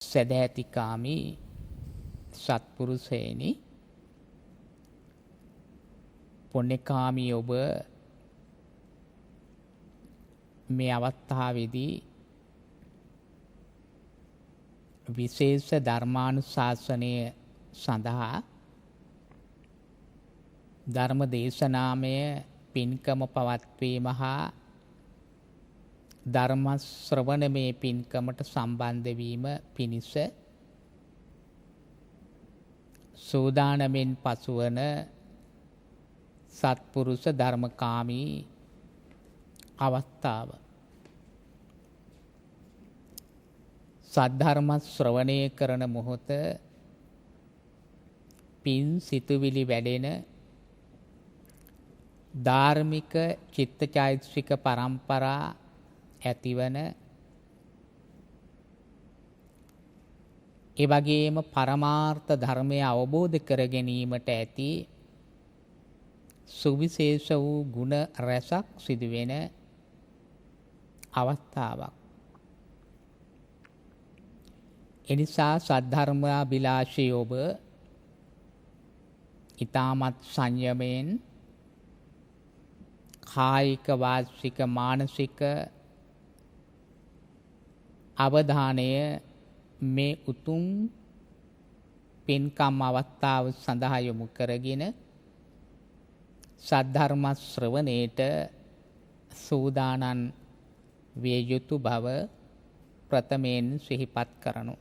සදැහැතිකාමී සත්පුරුෂයනි, පුණ්‍යකාමී ඔබ මේ අවස්ථාවේදී විශේෂ ධර්මානුශාසනය සඳහා ධර්ම දේශනාමය පින්කම පවත්වීම හා ධර්ම ශ්‍රවණමය පින්කමට සම්බන්ධ වීම පිණිස සූදානමින් පසුවන සත්පුරුෂ ධර්මකාමී අවස්ථාව. සද්ධර්ම ශ්‍රවණය කරන මොහොත පින් සිතුවිලි වැඩෙන ධාර්මික චිත්තචෛතසික පරම්පරා ඇතිවන, ඒ වගේම පරමාර්ථ ධර්මය අවබෝධ කර ගැනීමට ඇති සුවිශේෂ වූ ගුණ රැසක් සිදුවෙන අවස්ථාවක්. එනිසා සද්ධර්මාභිලාෂී ඔබ ඊ타මත් සංයමයෙන් කායික වාචික මානසික අවධානය මේ උතුම් පින්කම් අවස්ථාව සඳහා යොමු කරගෙන සද්ධර්ම ශ්‍රවණයට සූදානම් විය යුතු බව ප්‍රථමයෙන් සිහිපත් කරනු.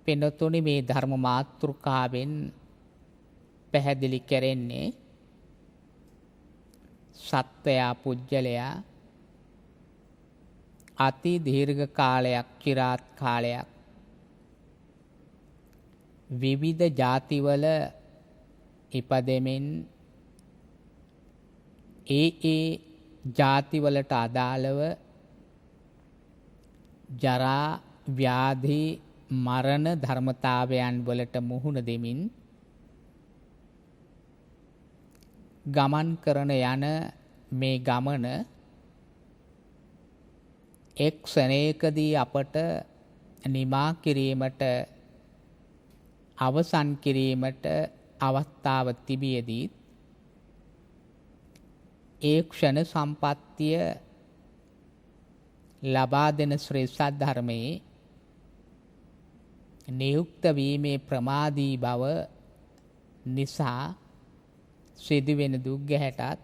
පින්වතුනි, මේ ධර්ම මාතෘකාවෙන් පැහැදිලි කරන්නේ සත්වයා පුජ්‍යලයා අති දීර්ඝ කාලයක්, চিරාත් කාලයක් විවිධ ಜಾතිවල ඉපදෙමින් ඒ ಜಾතිවලට අදාළව ජරා ව්‍යාධි මරණ ධර්මතාවයන් වලට මුහුණ දෙමින් ගමන් කරන යන මේ ගමන එක් ක්ෂණයකදී අපට නිමා කිරීමට, අවසන් කිරීමට අවස්ථාව තිබියදී ඒ ක්ෂණ සම්පත්තිය ලබා දෙන ශ්‍රී සද්ධර්මයේ නියුක්ත වීමේ ප්‍රමාදී බව නිසා සිදුවෙන දුක් ගැහැටත්,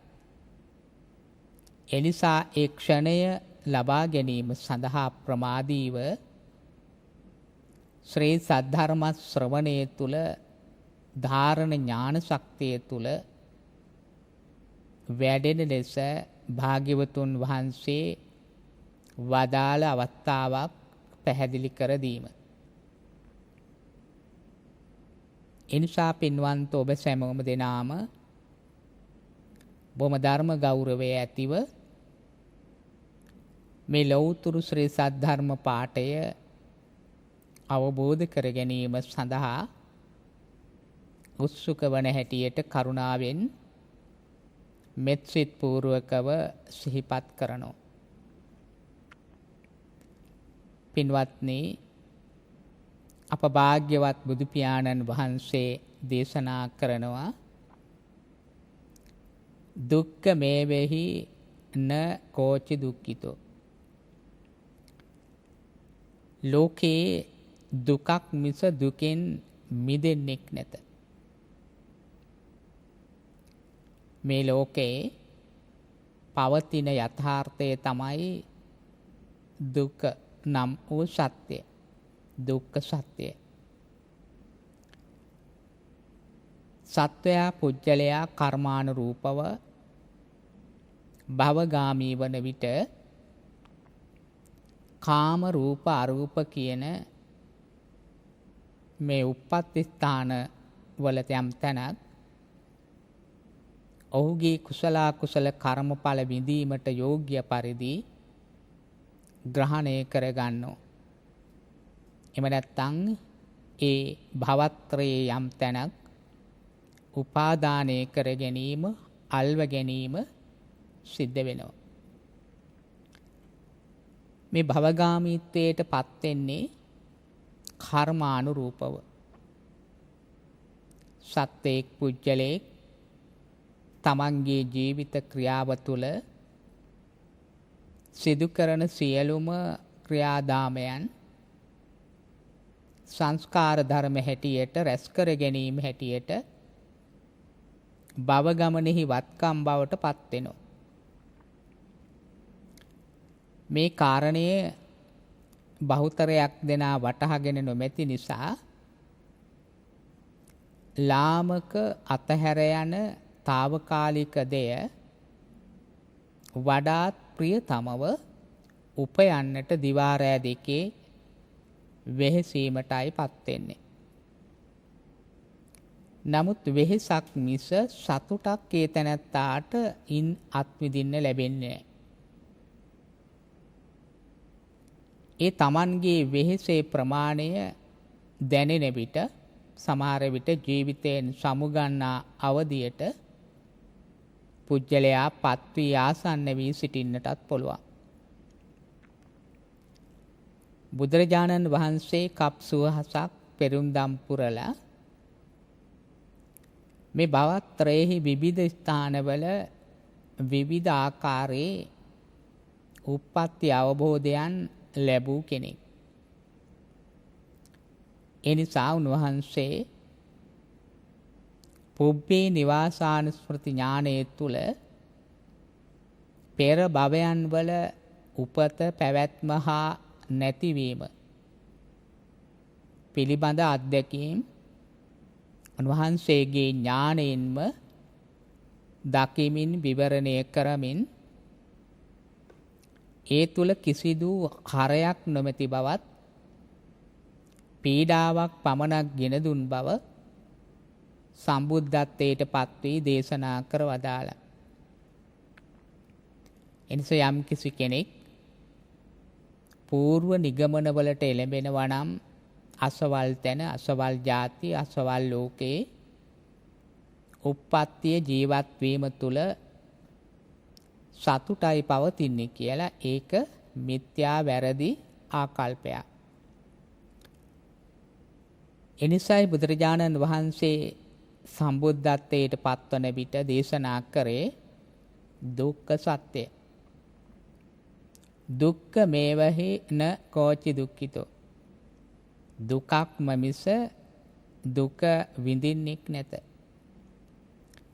එනිසා ඒ ක්ෂණය ලබා ගැනීම සඳහා ප්‍රමාදීව ශ්‍රී සද්ධර්ම ශ්‍රවණය තුළ, ධාරණ ඥාන ශක්තිය තුළ වැඩෙන ලෙස භාග්‍යවතුන් වහන්සේ වදාළ අවස්ථාවක් පැහැදිලි කර දීම. එනිසා පින්වන්ත ඔබ සැමෝම දෙනාම බොහොම ධර්ම ගෞරවය ඇතිව මේ ලෞතුරු ශ්‍රී සද්ධර්ම පාඨය අවබෝධ කර ගැනීම සඳහා උත්සුක වන හැටියට කරුණාවෙන් මෙත් සිත් පූර්වකව සිහිපත් කරනෝ. පින්වත්නි, අප භාග්‍යවත් බුදු පියාණන් වහන්සේ දේශනා කරනවා, දුක්ඛ මේවෙහි න කෝචි දුක්ඛිතෝ. ලෝකේ දුකක් මිස දුකෙන් මිදෙන්නෙක් නැත. මේ ලෝකේ පවතින යථාර්ථය තමයි දුක නම් වූ සත්‍යය, දුක්ඛ සත්‍යය. සත්වයා පුජ්‍යලයා කර්මානුරූපව භවගාමී වන විට කාම රූප අරූප කියන මේ උප්පත්ති ස්ථාන වලට යම් තැනක් ඔහුගේ කුසල කුසල කර්මඵල විඳීමට යෝග්‍ය පරිදි ග්‍රහණය කරගන්නෝ. එම නැත්තං ඒ භවත්‍රයේ යම් තැනක් උපාදානය කර ගැනීම, අල්ව ගැනීම සිද්ධ වෙනවා. මේ භවගාමීත්වයට පත් වෙන්නේ කර්මානුරූපව. සත්වයක් පුජ්‍යලයක් තමන්ගේ ජීවිත ක්‍රියාව තුළ සිදු කරන සියලුම ක්‍රියාදාමයන් සංස්කාර ධර්ම හැටියට රැස් කර ගැනීම හැටියට භව ගමනෙහි වත්කම් බවට පත් වෙනවා. මේ කාරණය බහුතරයක් දෙනා වටහාගෙන නොමැති නිසා ලාමක අතහැර යන తాවකාලික දෙය වඩාත් ප්‍රියතමව උපයන්නට දිවා රෑ දෙකේ වෙහෙසීමටයි පත් වෙන්නේ. නමුත් වෙහෙසක් මිස සතුටක් ඒ තැනැත්තාට ඉන් අත්විඳින්න ලැබෙන්නේ නැහැ. ඒ තමන්ගේ වෙහෙසේ ප්‍රමාණය දැනෙන විට සමහර විට ජීවිතයෙන් සමුගන්නා අවධියට පුජ්‍යලයා පත් වී ආසන්න වී සිටින්නටත් පුළුවන්. බුදුරජාණන් වහන්සේ කප් සුවහසක් පෙරුම්දම් පුරලා මේ භවත්‍රයෙහි විවිධ ස්ථානවල විවිධ ආකාරයේ උප්පත්ති අවබෝධයන් ලැබූ කෙනෙක්. එනිසා උන්වහන්සේ පුබ්බේ නිවාසානුස්මෘති ඥානයේ තුල පෙර භවයන් වල උපත පැවැත්ම හා නැතිවීම පිළිබඳ අත්දැකීම් උන්වහන්සේගේ ඥාණයෙන්ම දකිමින් විවරණය කරමින් ඒ තුල කිසිදු හරයක් නොමැති බවත් පීඩාවක් පමණක් ගෙන දුන් බව සම්බුද්ධත්වයට පත් වී දේශනා කර වදාළා. එනිසා යම් කිසි කෙනෙක් పూర్ව නිගමනවලට එළඹෙනවා නම් අසවල් තැන, අසවල් ಜಾති, අසවල් ලෝකේ උප්පත්තිය ජීවත් වීම තුල සතුටයි පවතින්නේ කියලා ඒක මිත්‍යා වැරදි ආකල්පයක්. එනිසායි බුදුරජාණන් වහන්සේ සම්බුද්ධත්වයට පත්වන විට දේශනා කරේ දුක්ඛ සත්‍ය. දුක්ඛ මේවහි න කෝචි දුක්ඛිතෝ. දුකක්ම මිස දුක විඳින්නෙක් නැත.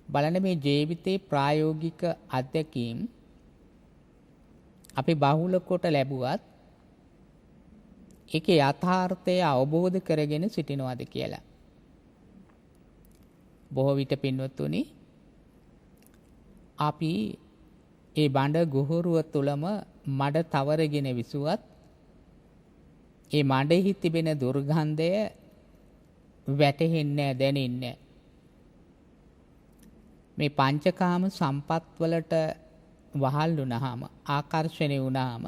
බලන්න මේ ජීවිතේ ප්‍රායෝගික අත්දැකීම් අපි බහුල කොට ලැබුවත් ඒකේ යථාර්ථය අවබෝධ කරගෙන සිටිනවද කියලා. බොහෝ විට පින්වත්තුනි අපි ඒ බඬ ගුහරුව තුලම මඩ තවරගෙන විසුවත් ඒ මඩෙහි තිබෙන දුර්ගන්ධය වැටහෙන්නේ දැනෙන්නේ. මේ පංචකාම සම්පත් වලට වහල් වුණාම ආකර්ෂණය වුණාම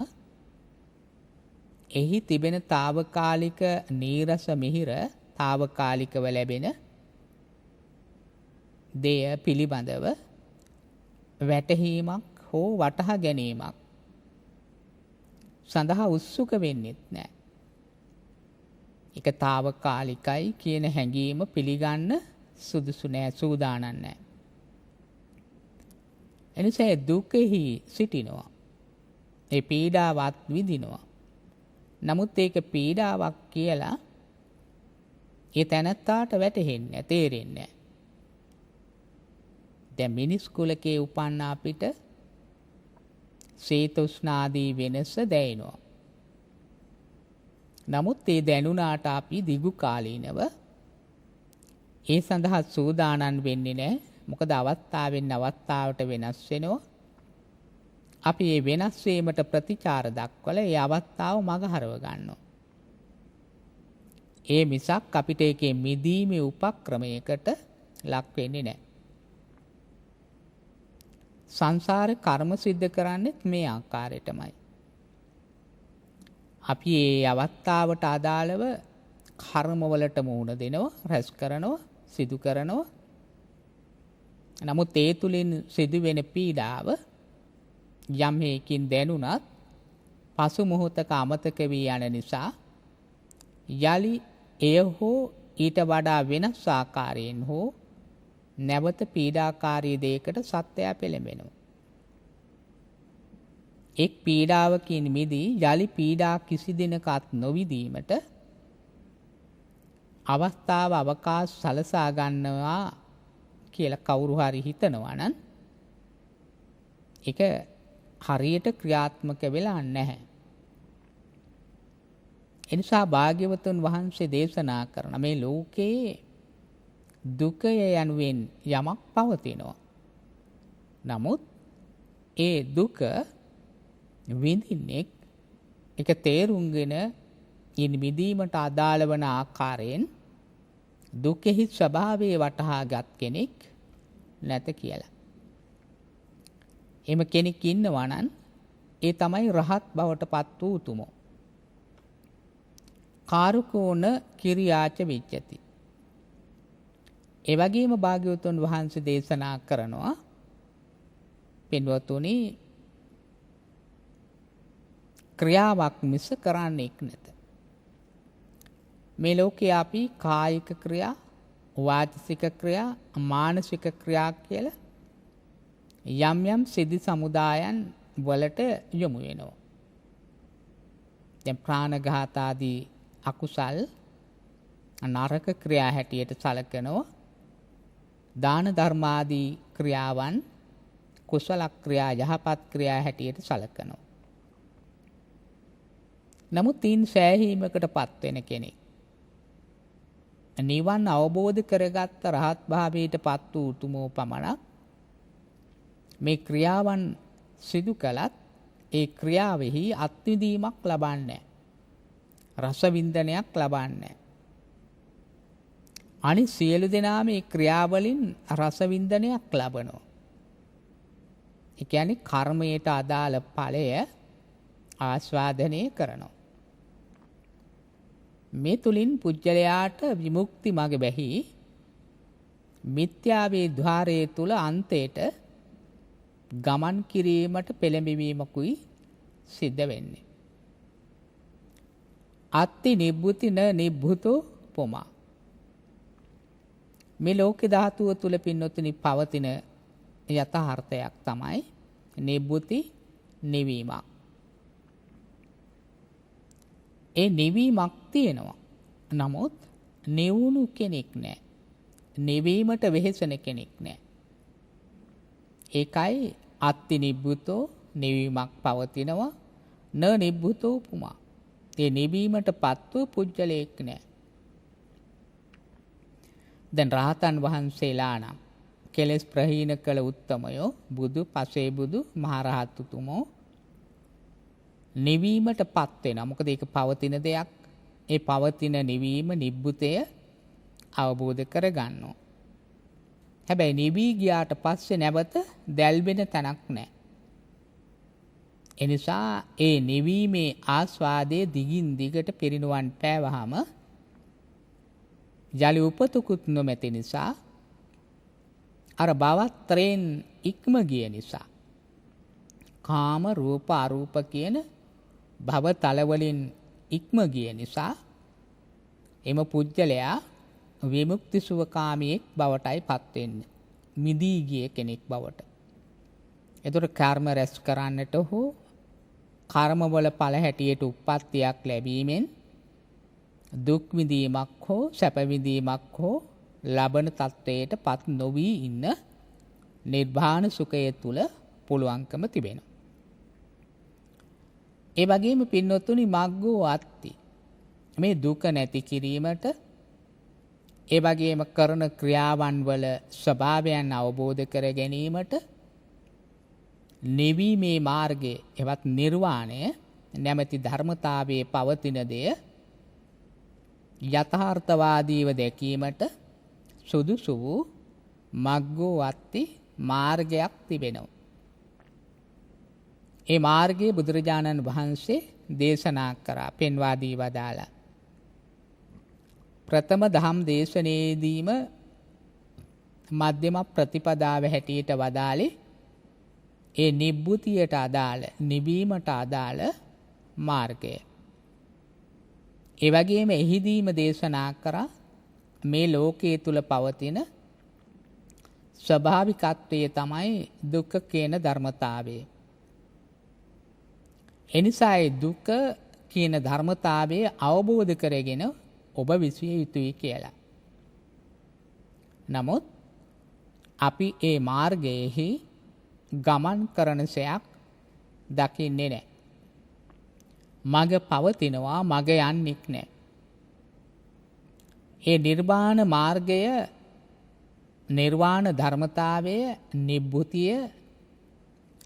එහි තිබෙන తాවකාලික නීරස මිහිර తాවකාලිකව ලැබෙන දෙය පිළිබඳව වැටහීමක් හෝ වටහා ගැනීමක් සඳහා උත්සුක වෙන්නෙත් නැහැ. ඒක తాවකාලිකයි කියන හැඟීම පිළිගන්න සුදුසු නෑ, සූදානම් නෑ. එනිසා දුකෙහි සිටිනවා. ඒ පීඩාවත් විඳිනවා. නමුත් ඒක පීඩාවක් කියලා ඒ තැනත්තාට වැටහෙන්නේ, තේරෙන්නේ. දැන් මිනිස් කුලකේ උපන්න අපිට සීතෝෂ්ණාදී වෙනස දැනෙනවා. නමුත් ඒ දැනුණාට අපි දිගු කාලීනව ඒ සඳහා සූදානම් වෙන්නේ නැහැ. මොකද අවස්ථාවෙන් අවස්ථාවට වෙනස් වෙනවා. අපි මේ වෙනස් වීමට ප්‍රතිචාර දක්වලා ඒ අවස්ථාව මගහරව ගන්නවා. ඒ මිසක් අපිට ඒකේ මිදීමේ උපක්‍රමයකට ලක් වෙන්නේ නැහැ. සංසාරේ කර්ම සිද්ධ කරන්නේත් මේ ආකාරයටමයි. අපි මේ අවස්ථාවට අදාළව කර්මවලට මුහුණ දෙනවා, රැස් කරනවා, සිදු කරනවා. නමුත් ඒ තුලින් සිදුවෙන පීඩාව යම් හේකින් දැනුණත් පසු මොහොතක අමතක වී යන නිසා යලි එය හෝ ඊට වඩා වෙනස් ආකාරයෙන් හෝ නැවත පීඩාකාරී දෙයකට සත්වයා පෙළඹෙනවා. එක් පීඩාවකින් මිදී යලි පීඩා කිසි දිනකත් නොවිදීමට අවස්ථාව අවකාශ සලසා ගන්නවා කියලා කවුරු හරි හිතනවා නම් ඒක හරියට ක්‍රියාත්මක වෙලා නැහැ. එනිසා භාග්‍යවතුන් වහන්සේ දේශනා කරන මේ ලෝකයේ දුකය යනුවෙන් යමක් පවතිනවා. නමුත් ඒ දුක විඳින්නෙක් එක තේරුම්ගෙන ඉන් මිදීමට අදාළ වන ආකාරයෙන් දුකෙහි ස්වභාවය වටහාගත් කෙනෙක් නැත කියලා. එම කෙනෙක් ඉන්නවා නම් ඒ තමයි රහත් බවට පත් වූ උතුමෝ. කාරුකෝන කිරියාච විච්ඡති. ඒ වගේම භාග්‍යවතුන් වහන්සේ දේශනා කරනවා පින්වතුනි ක්‍රියාවක් මිස කරන්නෙක් නැත. මේ ලෝකේ අපි කායික ක්‍රියා, වාචික ක්‍රියා, මානසික ක්‍රියා කියලා යම් යම් සිද්ධි සමුදායන් වලට යොමු වෙනවා. දැන් ප්‍රාණඝාත ආදී අකුසල් නරක ක්‍රියා හැටියට සැලකනවා. දාන ධර්ම ආදී ක්‍රියාවන් කුසල ක්‍රියා යහපත් ක්‍රියා හැටියට සැලකනවා. නමුත් තීන් සෑහීමකටපත් වෙන කෙනෙක් නිවන් අවබෝධ කරගත්ත රහත් භාවයට පත් වූ උතුමෝ පමණක් මේ ක්‍රියාවන් සිදු කළත් ඒ ක්‍රියාවෙහි අත්විඳීමක් ලබන්නේ රසවින්දනයක් ලබන්නේ. අනිත් සියලු දෙනා මේ ක්‍රියාවලින් රසවින්දනයක් ලබනවා. ඒ කියන්නේ කර්මයට අදාළ ඵලය ආස්වාදනය කරනවා. මේ තුලින් පුජ්‍යලයාට විමුක්ති මඟ බැහි මිත්‍යාවේ ద్వාරයේ තුල අන්තයට ගමන් කිරීමට පෙළඹවීමකුයි සිද්ධ වෙන්නේ. අත්ති නිබ්බුති න නිබ්බුතෝ පොමා. මේ ලෝක ධාතුව තුල පින්නොතුනි පවතින යථාර්ථයක් තමයි නිබ්බුති නිවීමක්. ඒ නිවීමක් තියෙනවා. නමුත් නිවුණු කෙනෙක් නැහැ. නිවීමට වෙහෙසෙන කෙනෙක් නැහැ. ඒකයි අත්ති නිබ්බුතෝ නිවීමක් පවතිනවා න නිබ්බුතෝ පුමා. ඒ නිවීමට පත්ව පුජ්‍යලයක් නැහැ. දැන් රහතන් වහන්සේලා නම් කෙලෙස් ප්‍රහීන කළ උත්තමයෝ බුදු පසේ බුදු මහරහත් උතුමෝ නිවීමට පත් වෙනවා. මොකද ඒක පවතින දෙයක්. ඒ පවතින නිවීම නිබ්බුතය අවබෝධ කරගන්නවා. හැබැයි නිවී ගියාට පස්සේ නැවත දැල්වෙන තැනක් නැහැ. එනිසා ඒ නිවීමේ ආස්වාදයේ දිගින් දිගට පිරිනුවන් පෑවහම යලි උපතකුත් නොමැති නිසා අර භවත්‍රයෙන් ඉක්ම ගිය නිසා කාම රූප අරූප කියන භව තලවලින් ඉක්ම ගිය නිසා එම පුජ්‍යලයා විමුක්ති සුවකාමියෙක් බවටයි පත් වෙන්නේ. මිදී ගිය කෙනෙක් බවට. එතකොට කර්ම රැස් කරන්නට හෝ කර්මවල ඵල හැටියට උප්පත්තියක් ලැබීමෙන් දුක් විඳීමක් හෝ සැප විඳීමක් හෝ ලබන තත්වයට පත් නොවි ඉන්න නිර්වාණ සුඛය තුල පුළුවන්කම තිබෙනවා. ඒ වගේම පින්නොතුනි මග්ගෝ අත්ති මේ දුක නැති කිරීමට ඒ වගේම කරන ක්‍රියාවන් වල ස්වභාවයන් අවබෝධ කර ගැනීමට නිවීමේ මාර්ගයේ එවත් නිර්වාණය නැමැති ධර්මතාවයේ පවතින දෙය යථාර්ථවාදීව දැකීමට සුදුසු වූ මග්ගෝ අත්ති මාර්ගයක් තිබෙනවා. ඒ මාර්ගයේ බුදුරජාණන් වහන්සේ දේශනා කරා පෙන්වා දී වදාලා. ප්‍රථම දහම් දේශනයේදීම මධ්‍යම ප්‍රතිපදාව හැටියට වදාළේ ඒ නිබ්බුතියට අදාළ නිවීමට අදාළ මාර්ගය. ඒ වගේම එහිදීම දේශනා කරා මේ ලෝකයේ තුල පවතින ස්වභාවිකත්වය තමයි දුක්ඛ කියන ධර්මතාවය. එනිසා ඒ දුක කියන ධර්මතාවය අවබෝධ කරගෙන ඔබ විසිය යුතුයි කියලා. නමුත් අපි ඒ මාර්ගයේහි ගමන් කරන සයක් දකින්නේ නැහැ. මග පවතිනවා, මග යන්නේක් නැහැ. ඒ නිර්වාණ මාර්ගය, නිර්වාණ ධර්මතාවය, නිබ්බුතිය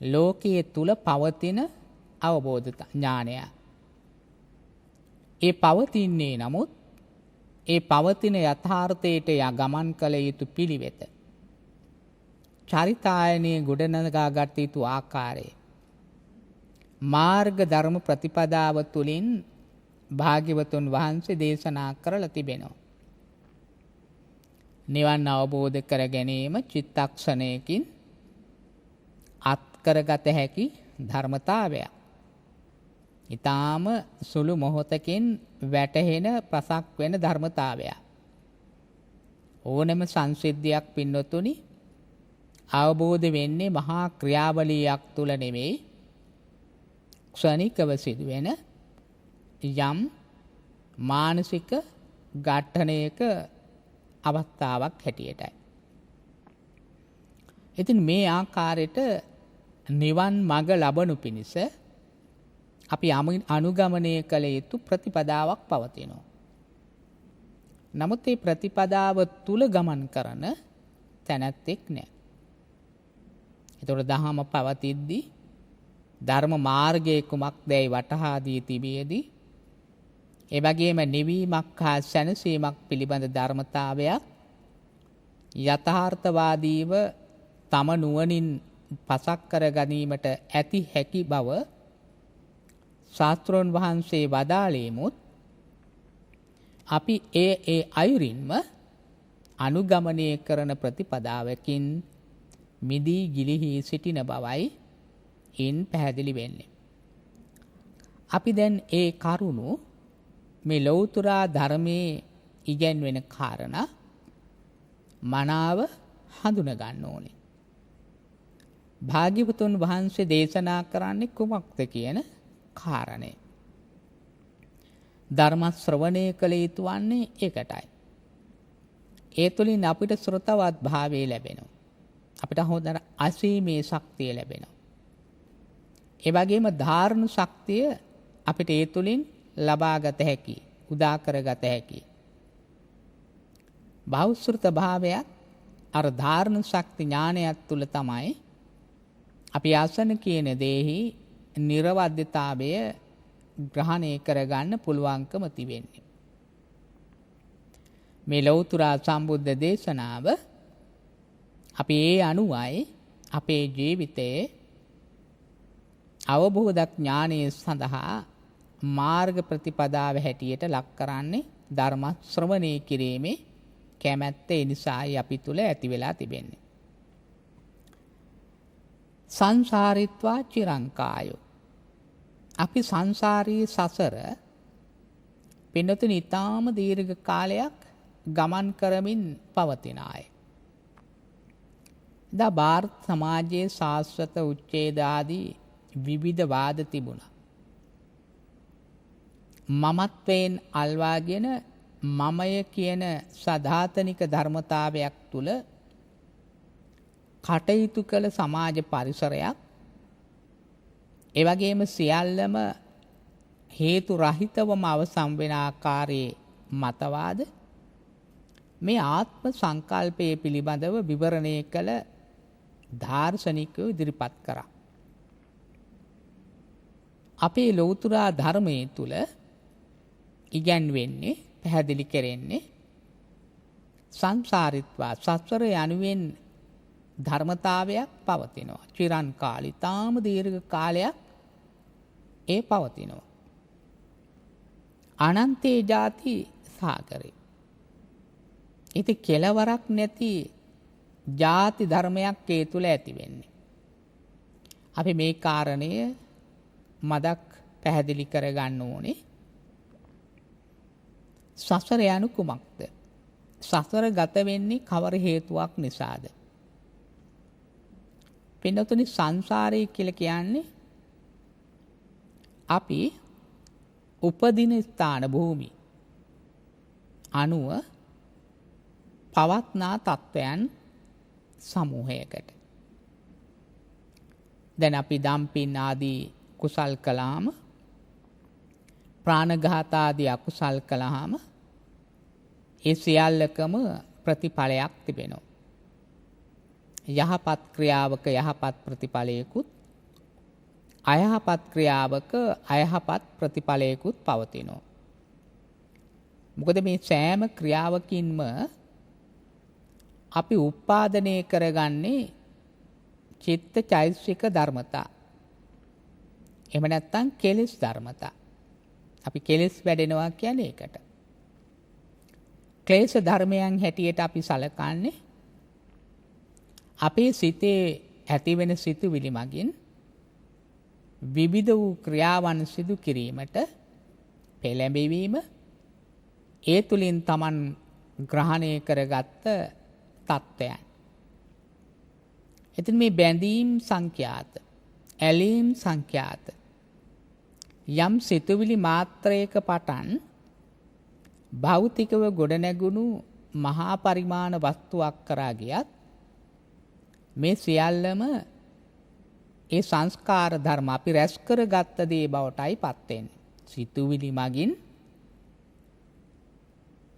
ලෝකයේ තුල පවතින අවබෝධ ඥානය. ඒ පවතින්නේ නමුත් ඒ පවතින යථාර්ථයට ගමන් කළ යුතු පිළිවෙත, චරිතායනයේ ගොඩනගා ගත යුතු ආකාරය, මාර්ග ධර්ම ප්‍රතිපදාව තුළින් භාග්‍යවතුන් වහන්සේ දේශනා කරලා තිබෙනවා. නිවන් අවබෝධ කර ගැනීම චිත්තක්ෂණයකින් අත්කරගත හැකි ධර්මතාවයක්. ඊටාම සුළු මොහොතකින් වැටහෙන ප්‍රසක් වෙන ධර්මතාවයක්. ඕනෑම සංසිද්ධියක් පින්නතුනි අවබෝධ වෙන්නේ මහා ක්‍රියාවලියක් තුල නෙමෙයි, ක්ෂණිකව සිදුවෙන යම් මානසික ඝට්ටනයක අවස්ථාවක් හැටියටයි. ඉතින් මේ ආකාරයට නිවන් මඟ ලබනු පිණිස අපි අනුගමනය කළ යුතු ප්‍රතිපදාවක් පවතිනවා. නමුත් මේ ප්‍රතිපදාව තුල ගමන් කරන තැනැත්තෙක් නැහැ. ඒතකොට දහම පවතිද්දී ධර්ම මාර්ගයේ කුමක්දයි වටහා දී තිබියදී, ඒ වගේම නිවීමක් හා සැනසීමක් පිළිබඳ ධර්මතාවයක් යථාර්ථවාදීව තම නුවණින් පසක් කර ගැනීමට ඇති හැකි බව ශාස්ත්‍රෝන් වහන්සේ වදාළේමුත් අපි ඒ අයුරින්ම අනුගමනය කරන ප්‍රතිපදාවකින් මිදී ගිලිහි සිටින බවයි ඉන් පැහැදිලි වෙන්නේ. අපි දැන් ඒ කරුණු මේ ලෞතුරා ධර්මයේ ඉගැන්වෙන කාරණා මනාව හඳුන ගන්න ඕනේ. භාග්‍යවතුන් වහන්සේ දේශනා කරන්නේ කුමක්ද කියන කාරණය. ධර්ම ශ්‍රවණය කළ යුතු වන්නේ ඒකටයි. ඒ තුළින් අපිට ශ්‍රතවත් භාවය ලැබෙනවා. අපිට හොඳ අසීමේ ශක්තිය ලැබෙනවා. ඒ වගේම ධාරණ ශක්තිය අපිට ඒ තුළින් ලබාගත හැකි, උදා කරගත හැකි. බෞද්ධ භාවයක් අර ධාරණ ශක්ති ඥානයක් තුළ තමයි අපි ආසන කියන දේහි නිර්වද්‍යතාවය ග්‍රහණය කරගන්න පුළුවන්කම තිබෙන්නේ. මේ ලෞතර සම්බුද්ධ දේශනාව අපි ඒ අනුවයි අපේ ජීවිතයේ අවබෝධ ඥානයේ සඳහා මාර්ග ප්‍රතිපදාව හැටියට ලක් කරන්නේ ධර්ම ශ්‍රවණය කිරීමේ කැමැත්ත නිසායි අපි තුල ඇති වෙලා තිබෙන්නේ. සංසාරිත්වා චිරංකායෝ, අපි සංසාරී සසර පින්නතුනි ඊටාම දීර්ඝ කාලයක් ගමන් කරමින් පවතින අය. දා ಭಾರತ සමාජයේ ශාස්ත්‍රත උච්ඡේද ආදී විවිධ වාද තිබුණා. මමත්වයෙන් අල්වාගෙන මමය කියන සදාතනික ධර්මතාවයක් තුල කටයුතු කළ සමාජ පරිසරයක්, ඒ වගේම සියල්ලම හේතු රහිතවම අවසන් වෙන ආකාරයේ මතවාද මේ ආත්ම සංකල්පයේ පිළිබඳව විවරණය කළ දාර්ශනිකයෝ ඉදිරිපත් කරා. අපේ ලෞතර ධර්මයේ තුල ඉගැන්වෙන්නේ, පැහැදිලි කරන්නේ සංසාරිත්වා, සසර යනුවෙන් ධර්මතාවයක් පවතිනවා. චිරන් කාලී, තාම දීර්ඝ කාලයක් ඒ පවතිනවා. අනන්තේ ಜಾති සාගරේ. ඉතින් කෙලවරක් නැති ಜಾති ධර්මයක් ඒ තුල ඇති වෙන්නේ. අපි මේ කාරණය මදක් පැහැදිලි කරගන්න ඕනේ. සසර යනු කුමක්ද? සසර ගත වෙන්නේ කවර හේතුවක් නිසාද? පින්නතුනි, සංසාරය කියලා කියන්නේ අපි උපදින ස්ථාන භූමි අනුව පවත්නා තත්වයන් සමූහයකට. දැන් අපි දම්පින් ආදී කුසල් කළාම, ප්‍රාණඝාත ආදී අකුසල් කළාම ඒ සියල්ලකම ප්‍රතිඵලයක් තිබෙනවා. යහපත් ක්‍රියාවක යහපත් ප්‍රතිඵලයකුත්, අයහපත් ක්‍රියාවක අයහපත් ප්‍රතිඵලයකුත් පවතිනවා. මොකද මේ සෑම ක්‍රියාවකින්ම අපි උත්පාදනය කරගන්නේ චිත්ත චෛතසික ධර්මතා. එහෙම නැත්නම් කෙලෙස් ධර්මතා. අපි කෙලෙස් වැඩෙනවා කියන්නේ ඒකට. ක්ලේශ ධර්මයන් හැටියට අපි සලකන්නේ අපේ සිතේ ඇතිවෙන සිතුවිලි මගින් විවිධ වූ ක්‍රියාවන් සිදු කිරීමට පෙළඹවීම, ඒ තුලින් Taman ග්‍රහණය කරගත්ත තත්ත්වයන්. එතන මේ බැඳීම් සංඛ්‍යාත, ඇලීම් සංඛ්‍යාත, යම් සිතුවිලි මාත්‍රයක පටන් භෞතිකව ගොඩනැගුණු මහා පරිමාණ වස්තුවක් කරා ගියත් මේ සියල්ලම ඒ සංස්කාර ධර්ම අපි රැස් කරගත්ත දේ බවටයි පත් වෙන්නේ. සිතුවිලි මගින්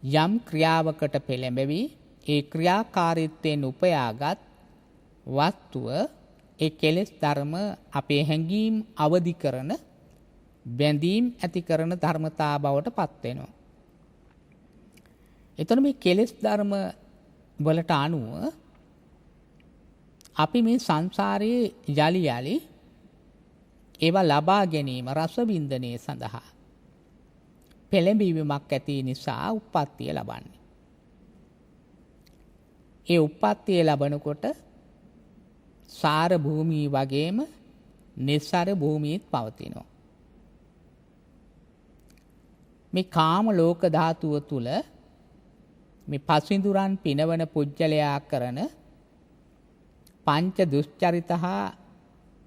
යම් ක්‍රියාවකට පෙළඹවි ඒ ක්‍රියාකාරීත්වයෙන් උපයාගත් වස්තුව ඒ කෙලෙස් ධර්ම අපේ හැඟීම් අවදි කරන, බැඳීම් ඇති කරන ධර්මතා බවට පත් වෙනවා. එතන මේ කෙලෙස් ධර්ම වලට අනුව අපි මේ සංසාරයේ යලි යලි ඒවා ලබා ගැනීම, රස වින්දනය සඳහා පෙළඹවීමක් ඇති නිසා උප්පත්තිය ලබන්නේ. ඒ උප්පත්තිය ලබනකොට සාර භූමිය වගේම නිස්සාර භූමියත් පවතිනවා. මේ කාම ලෝක ධාතුව තුල මේ පසින්දුරන් පිනවන පුජ්‍යලයා කරන පංච දුෂ්චරිත හා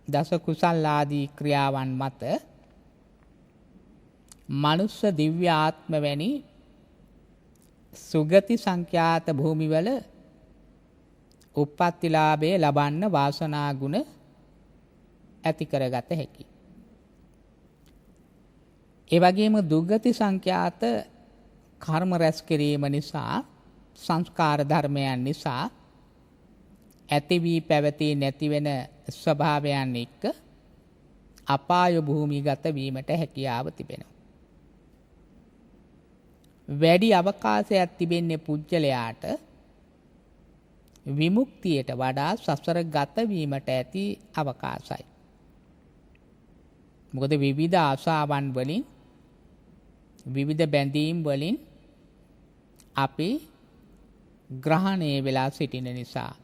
දස කුසල් ආදී ක්‍රියාවන් මත මනුස්ස දිව්‍ය ආත්ම වැනි සුගති සංඛ්‍යාත භූමිවල උප්පත්තිලාභය ලබන්න වාසනා ගුණ ඇති කරගත හැකි. ඒ වගේම දුගති සංඛ්‍යාත කර්ම රැස් කිරීම නිසා, සංස්කාර ධර්මයන් නිසා ඇති වී පැවතී නැති වෙන ස්වභාවයන් එක්ක අපාය භූමිගත වීමට හැකියාව තිබෙනවා. වැඩි අවකාශයක් තිබෙන්නේ පුජ්‍යලයාට විමුක්තියට වඩා සසර ගත වීමට ඇති අවකාශයි. මොකද විවිධ ආශාවන් වලින්, විවිධ බැඳීම් වලින් අපි ග්‍රහණය වෙලා සිටින නිසා.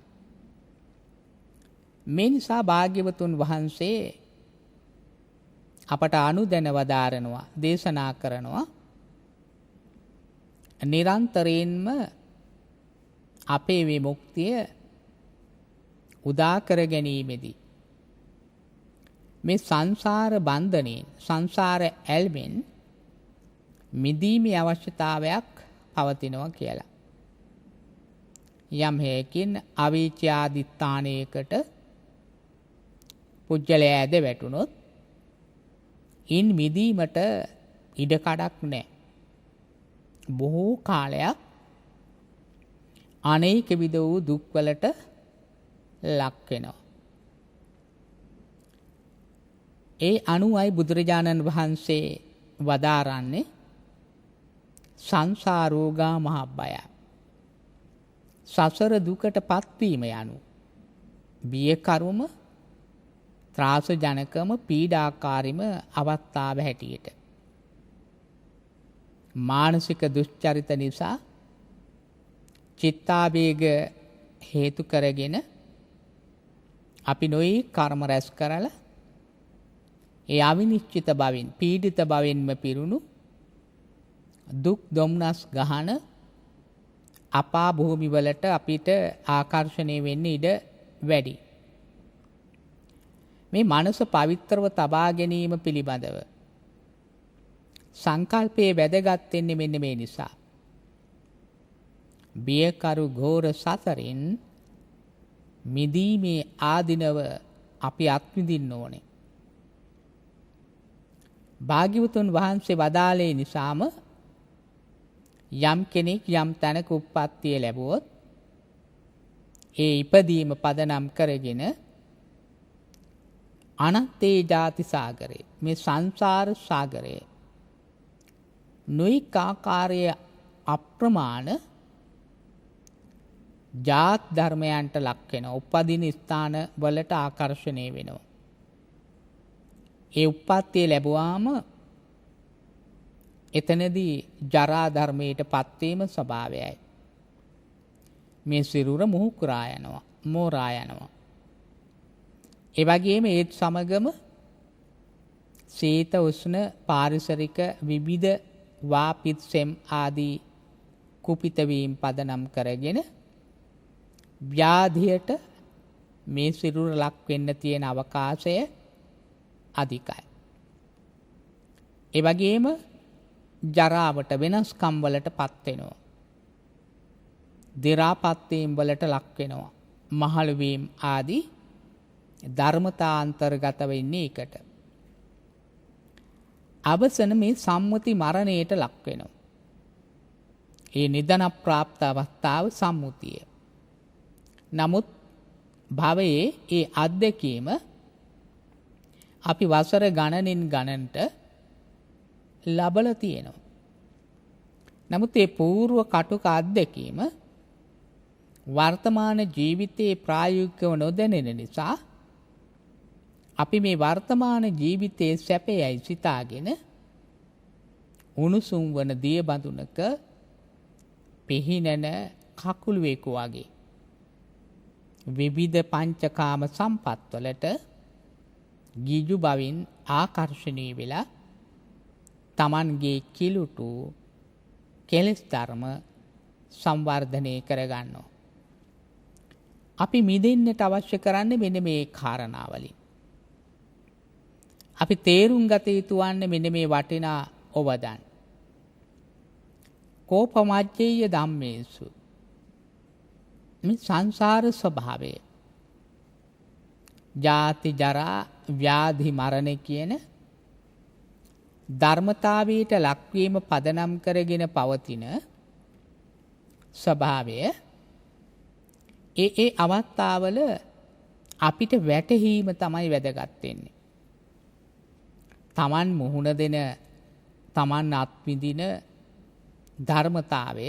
මේ නිසා භාග්‍යවතුන් වහන්සේ අපට අනුදැන වදාරනවා, දේශනා කරනවා, නිරන්තරයෙන්ම අපේ විමුක්තිය උදා කර ගැනීමේදී මේ සංසාර බන්ධනයෙන්, සංසාර ඇල්මෙන් මිදීමේ අවශ්‍යතාවයක් පවතිනවා කියලා. යම් හේකින් අවීචාදිත්තානයකට පුජ්‍යලයා ඇද වැටුනොත් ඉන් මිදීමට ඉඩ කඩක් නැහැ. බොහෝ කාලයක් අනේක විද වූ දුක්වලට ලක් වෙනවා. ඒ අනුවයි බුදුරජාණන් වහන්සේ වදාරන්නේ සංසාරෝගා මහබ්බය. සසර දුකට පත්වීම යනු බියකරුම, ත්‍රාසජනකම, පීඩාකාරීම අවස්ථාව හැටියට. මානසික දුෂ්චරිත නිසා චිත්තාවේග හේතු කරගෙන අපි නොයි කර්ම රැස් කරලා ඒ අවිනිශ්චිත බවින් පීඩිත බවින්ම පිරුණු දුක් දුම්නස් ගහන අපා භූමිවලට අපිට ආකර්ෂණය වෙන්න ඉඩ වැඩි. මේ මනස පවිත්‍රව තබා ගැනීම පිළිබඳව සංකල්පයේ වැදගත් වෙන්නේ මෙන්න මේ නිසා. බියකරු ඝෝර සසරින් මිදීමේ ආධිනව අපි අත්විඳින්න ඕනේ. භාග්‍යවතුන් වහන්සේ වදාළේ නිසාම යම් කෙනෙක් යම් තැනක උප්පත්තිය ලැබුවොත් ඒ ඉපදීම පදනම් කරගෙන අනත්තේ ජාති සාගරේ මේ සංසාර සාගරයේ නොයෙක් ආකාරයේ අප්‍රමාණ ජාත් ධර්මයන්ට ලක් වෙනවා. උපදින ස්ථාන වලට ආකර්ෂණය වෙනවා. ඒ උප්පත්තිය ලැබුවාම එතනදී ජරා ධර්මයට පත්වීම ස්වභාවයයි. මේ සිරුර මුහුකුරා යනවා, මෝරා යනවා. ඒ වගේම ඒත් සමගම සීත උෂ්ණ පාරිසරික විවිධ වාපිත් සෙම් ආදී කුපිත වීම පදනම් කරගෙන ව්‍යාධියට මේ සිරුර ලක් වෙන්න තියෙන අවකාශය අධිකයි. ඒ වගේම ජරාවට වෙනස්කම් වලට පත් වෙනවා. දි รา පත් වීම වලට ලක් වෙනවා. මහලු වීම ආදී ධර්මතා අන්තර්ගත වෙන්නේ ඒකට. අවසන මේ සම්මුති මරණයට ලක් වෙනවා. ඒ නිදන ප්‍රාප්ත අවස්ථාව සම්මුතිය. නමුත් භවයේ ඒ අත්දැකීම අපි වසර ගණනින් ගණන්ට ලබලා තියෙනවා. නමුත් ඒ పూర్ව කටුක අත්දැකීම වර්තමාන ජීවිතයේ ප්‍රායෝගිකව නොදැනෙන නිසා අපි මේ වර්තමාන ජීවිතයේ සැපයයි සිතාගෙන උණුසුම් වන දිය බඳුනක පිහිනන කකුළුවෙකු වගේ විවිධ පංචකාම සම්පත්වලට ගිජු බවින් ආකර්ෂණීය වෙලා තමන්ගේ කිලුටු කෙලෙස් ධර්ම සංවර්ධනය කරගන්නවා. අපි මිදෙන්නට අවශ්‍ය කරන්නේ මෙන්න මේ කාරණාවලින්. අපි තේරුම් ගත යුතු වන්නේ මෙන්න මේ වටිනා ඔවදන්. කෝපමජ්ජේය ධම්මේසු මේ සංසාර ස්වභාවය. ජාති ජරා ව්‍යාධි මරණ කියන ධර්මතාවයට ලක්වීම පදනම් කරගෙන පවතින ස්වභාවය ඒ අවස්ථාවල අපිට වැටහීම තමයි වැදගත් වෙන්නේ. තමන් මුහුණ දෙන තමන් අත්විඳින ධර්මතාවය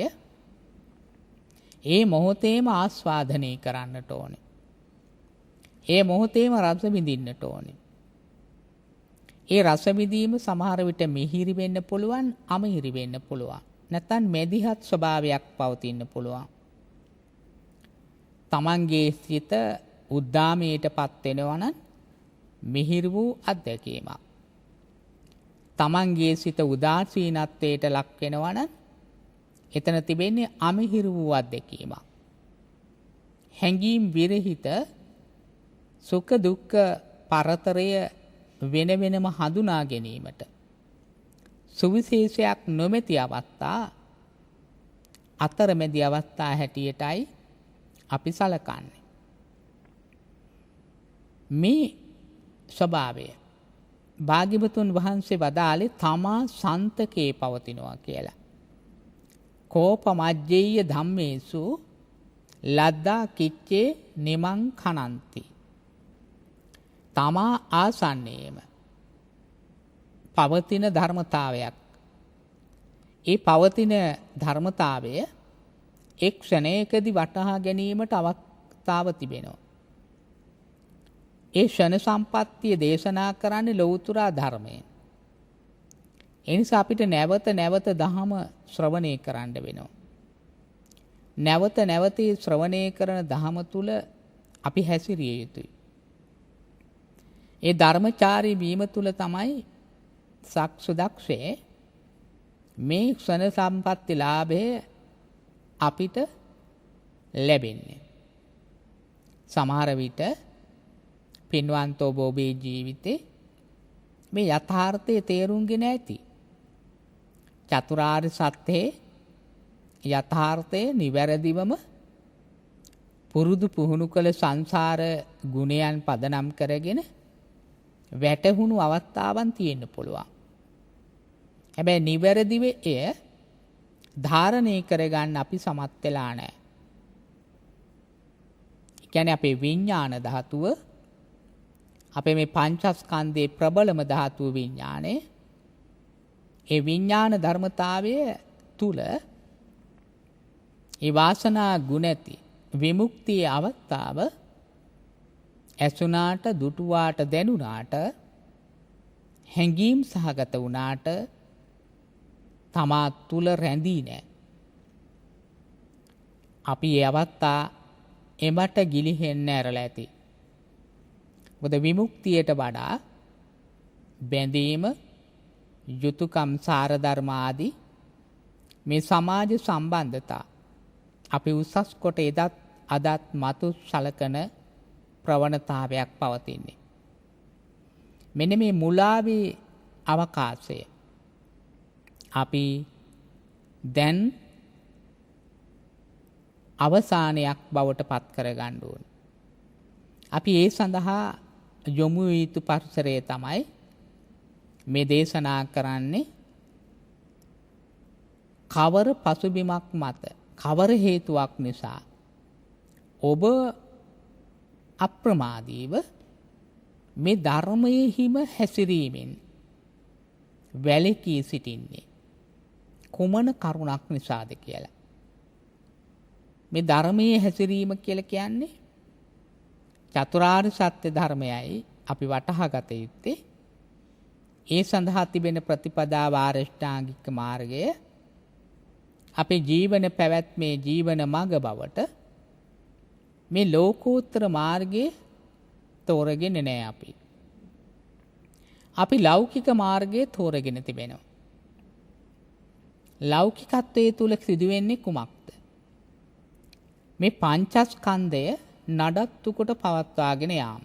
ඒ මොහොතේම ආස්වාදනය කරන්නට ඕනේ. ඒ මොහොතේම රස විඳින්නට ඕනේ. ඒ රස විඳීම සමහර විට මිහිරි වෙන්න පුළුවන්, අමිහිරි වෙන්න පුළුවන්. නැත්නම් මෙදිහත් ස්වභාවයක් පවතින්න පුළුවන්. තමන්ගේ සිත උද්දාමයටපත් වෙනවා නම් මිහිරි වූ අත්දැකීමක්. තමන්ගේ සිත උදාසීනත්වයට ලක් වෙනවා නම් එතන තිබෙන්නේ අමිහිරි වූ අත්දැකීමක්. හැඟීම් විරහිත සුඛ දුක්ඛ පරතරය වෙන වෙනම හඳුනා ගැනීමට සුවිශේෂයක් නොමැති අවස්ථා අතරමැදි අවස්ථා හැටියටයි අපි සලකන්නේ. මේ ස්වභාවය භාග්‍යවතුන් වහන්සේ වදාළේ තමා සන්තකේ පවතිනවා කියලා. කෝපමජ්ජේය ධම්මේසු ලද්දා කිච්චේ නිමං කනන්ති. තමා ආසන්නයේම පවතින ධර්මතාවයක්. ඒ පවතින ධර්මතාවය එක් ක්ෂණයකදී වටහා ගැනීමට අවස්ථාව තිබෙනවා. ඒ ක්ෂණ සම්පත්තිය දේශනා කරන්නේ ලෞතුරා ධර්මයෙන්. ඒ නිසා අපිට නැවත නැවත ධහම ශ්‍රවණය කරන්න වෙනවා. නැවත නැවත ශ්‍රවණය කරන ධහම තුල අපි හැසිරිය යුතුයි. ඒ ධර්මචාරී වීම තුල තමයි සක්සුදක්ෂේ මේ ක්ෂණ සම්පatti ලාභය අපිට ලැබෙන්නේ. සමහර විට පින්වන්ත ඔබ ඔබේ ජීවිතේ මේ යථාර්ථය තේරුම්ගෙන ඇති. චතුරාර්ය සත්‍යයේ යථාර්ථය නිවැරදිවම පුරුදු පුහුණු කළ සංසාර ගුණයන් පදනම් කරගෙන වැටහුණු අවස්ථාවන් තියෙන්න පුළුවන්. හැබැයි නිවැරදිව එය ධාරණය කරගන්න අපි සමත් වෙලා නැහැ. ඒ කියන්නේ අපේ විඥාන ධාතුව, අපේ මේ පංචස්කන්ධයේ ප්‍රබලම ධාතුව විඥානය, ඒ විඥාන ධර්මතාවය තුල ඒ වාසනා ගුණ ඇති විමුක්තියේ අවස්ථාව ඇසුනාට, දුටුවාට, දැනුණාට, හැඟීම් සහගත වුණාට තමා තුල රැඳී නැහැ. අපි ඒ අවස්ථා එමට ගිලිහෙන්න ඇරලා ඇති. මොකද විමුක්තියට වඩා බැඳීම, යුතුයකම්, සාර ධර්ම ආදී මේ සමාජ සම්බන්ධතා අපි උසස් කොට අදත් මතු සලකන ප්‍රවණතාවයක් පවතින්නේ. මෙන්න මේ මුලාවේ අවකාශය අපි දැන් අවසානයක් බවට පත් කරගන්න ඕන. අපි ඒ සඳහා යොමු යුතු පරිසරය තමයි මේ දේශනා කරන්නේ. කවර පසුබිමක් මත, කවර හේතුවක් නිසා ඔබ අප්‍රමාදීව මේ ධර්මයෙහිම හැසිරීමෙන් වැළකී සිටින්නේ කුමන කරුණක් නිසාද කියලා. මේ ධර්මයේ හැසිරීම කියලා කියන්නේ චතුරාර්ය සත්‍ය ධර්මයයි අපි වටහා ගත යුත්තේ. ඒ සඳහා තිබෙන ප්‍රතිපදාව ආරෂ්ඨාංගික මාර්ගය අපේ ජීවන පැවැත්මේ ජීවන මඟ බවට මේ ලෝකෝත්තර මාර්ගයේ තෝරගෙන නැහැ අපි. අපි ලෞකික මාර්ගයේ තෝරගෙන තිබෙනවා. ලෞකිකත්වයේ තුල සිදුවෙන්නේ කුමක්ද? මේ පංචස්කන්ධය නඩත්තු කොට පවත්වාගෙන යාම.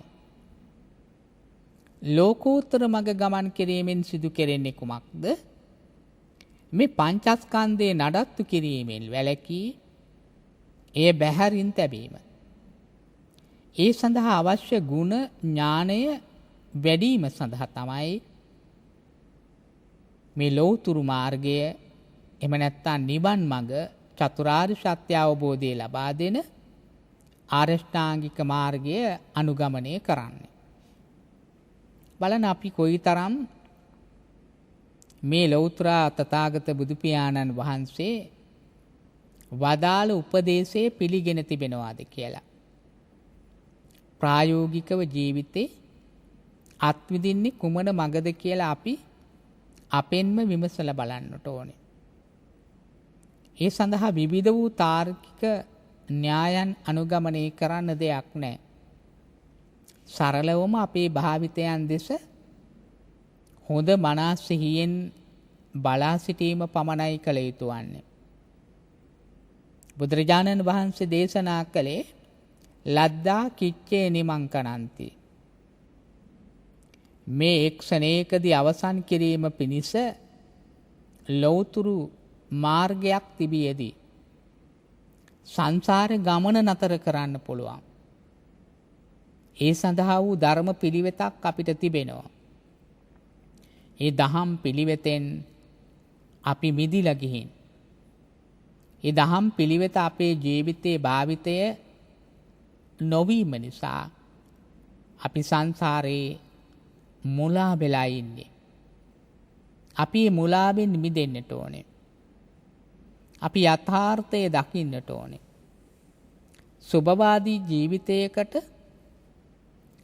ලෝකෝත්තර මඟ ගමන් කිරීමෙන් සිදු කෙරෙන්නේ කුමක්ද? මේ පංචස්කන්ධය නඩත්තු කිරීමෙන් වැළකී එය බැහැරින් තැබීම. ඒ සඳහා අවශ්‍ය ගුණ ඥානය වැඩිම සඳහා තමයි මේ ලෞතුරු මාර්ගය, එහෙම නැත්නම් නිවන් මඟ, චතුරාර්ය සත්‍ය අවබෝධය ලබා දෙන ආරෂ්ඨාංගික මාර්ගය අනුගමනය කරන්නේ. බලන්න අපි කොයිතරම් මේ ලෞතර තථාගත බුදු පියාණන් වහන්සේ වදාළ උපදේශයේ පිළිගෙන තිබෙනවාද කියලා. ප්‍රායෝගිකව ජීවිතේ අත්විඳින්නේ කුමන මඟද කියලා අපි අපෙන්ම විමසලා බලන්නට ඕනේ. ඒ සඳහා විවිධ වූ තාර්කික න්‍යායන් අනුගමනය කරන්න දෙයක් නැහැ. සරලවම අපේ භාවිතයන් දෙස හොඳ මනස් සිහියෙන් බලා සිටීම පමණයි කළ යුතු වන්නේ. බුදුරජාණන් වහන්සේ දේශනා කළේ ලද්දා කිච්චේ නිමංකනන්ති. මේ එක් ක්ෂණයකදී අවසන් කිරීම පිණිස ලෞතුරු මාර්ගයක් තිබියදී සංසාරේ ගමන නතර කරන්න පුළුවන්. ඒ සඳහා වූ ධර්ම පිළිවෙතක් අපිට තිබෙනවා. ඒ දහම් පිළිවෙතෙන් අපි මිදිලා ගිහින් ඒ දහම් පිළිවෙත අපේ ජීවිතයේ භාවිතය නොවීම නිසා අපි සංසාරේ මුලා වෙලා ඉන්නේ. අපි මේ මුලාවෙන් මිදෙන්නට ඕනේ. අපි යථාර්ථය දකින්නට ඕනේ. සුභවාදී ජීවිතයකට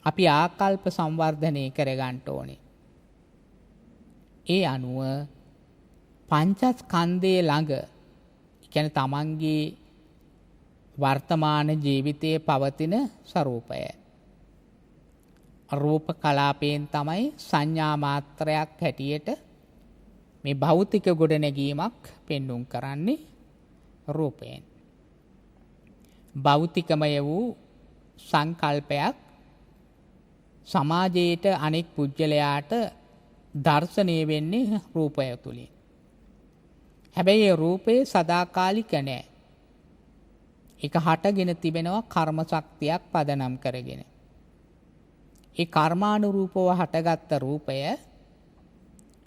අපි ආකල්ප සංවර්ධනය කරගන්න ඕනේ. ඒ අනුව පංචස්කන්ධයේ ළඟ, කියන්නේ තමන්ගේ වර්තමාන ජීවිතයේ පවතින ස්වરૂපය, රූප කලාපයෙන් තමයි සංඥා මාත්‍රයක් හැටියට මේ භෞතික ගොඩනැගීමක් පෙන්눔 කරන්නේ රූපයෙන්. භෞතිකමය වූ සංකල්පයක් සමාජයට අනෙක් පුජ්‍යලයාට දර්ශනය වෙන්නේ රූපය තුලින්. හැබැයි ඒ රූපේ සදාකාලික නෑ. ඒක හටගෙන තිබෙනවා කර්ම ශක්තියක් පදනම් කරගෙන. ඒ කර්මානුරූපව හටගත්ත රූපය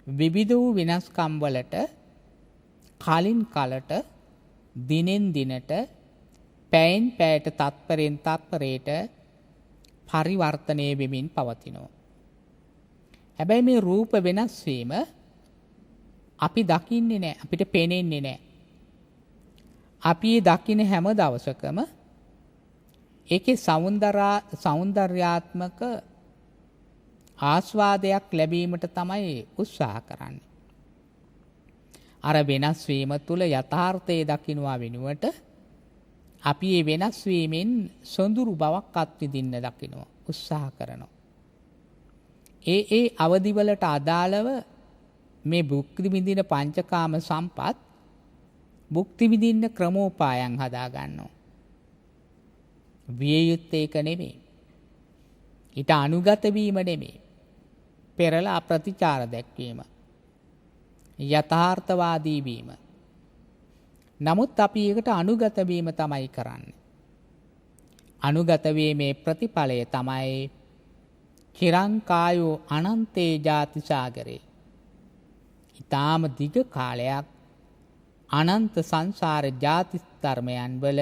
විවිධ වූ වෙනස්කම් වලට කලින් කලට දිනෙන් දිනට පැයෙන් පැයට තත්පරෙන් තත්පරයට පරිවර්තනය වෙමින් පවතිනවා. හැබැයි මේ රූප වෙනස් වීම අපි දකින්නේ නැහැ, අපිට පේනෙන්නේ නැහැ. අපි දකින හැම දවසකම ඒකේ සෞන්දර්යාත්මක ආස්වාදයක් ලැබීමට තමයි උත්සාහ කරන්නේ. අර වෙනස් වීම තුළ යථාර්ථයේ දකින්නවා වෙනුවට අපි මේ වෙනස් වීමෙන් සොඳුරු බවක් අත්විඳින්න දකින්නවා උත්සාහ කරනවා. ඒ අවදිවලට අදාළව මේ භුක්ති විඳින පංචකාම සම්පත් භුක්ති විඳින්න ක්‍රමෝපායන් හදා ගන්නවා. විය යුත්තේ ඒක නෙමෙයි. ඊට අනුගත වීම නෙමෙයි. පෙරලා ප්‍රතිචාර දැක්වීම. යථාර්ථවාදී වීම. නමුත් අපි ඒකට අනුගත වීම තමයි කරන්නේ. අනුගත වීමේ ප්‍රතිඵලය තමයි චිරං කායෝ අනන්තේ ජාති සාගරේ. ඊටාම දිග කාලයක් අනන්ත සංසාර ජාති ධර්මයන් වල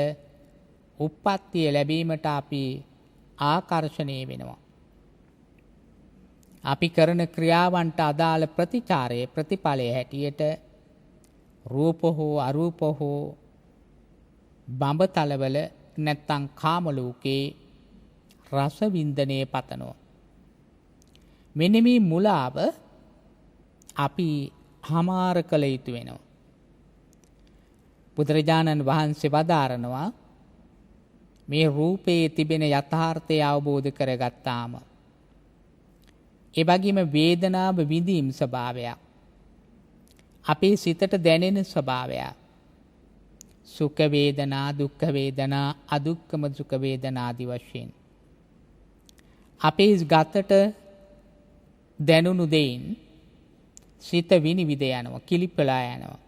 උප්පත්තිය ලැබීමට අපි ආකර්ෂණය වෙනවා. අපි කරන ක්‍රියාවන්ට අදාළ ප්‍රතිචාරයේ ප්‍රතිඵලයේ හැටියට රූප හෝ අරූප හෝ බඹතලවල නැත්තම් කාම ලෝකේ රස වින්දනයේ පතනවා. මෙන්න මේ මුලාව අපි හමාර කළ යුතු වෙනවා. බුදුරජාණන් වහන්සේ වදාරනවා මේ රූපයේ තිබෙන යථාර්ථය අවබෝධ කරගත්තාම ඒ වගේම වේදනාව විඳීම් ස්වභාවයක් අපේ සිතට දැනෙන ස්වභාවයක් සුඛ වේදනා දුක්ඛ වේදනා අදුක්ඛම සුඛ වේදනා ආදී වශයෙන් අපේ ගතට දැනුණු දෙයින් සිත විනිවිද යනවා කිලිපලා යනවා.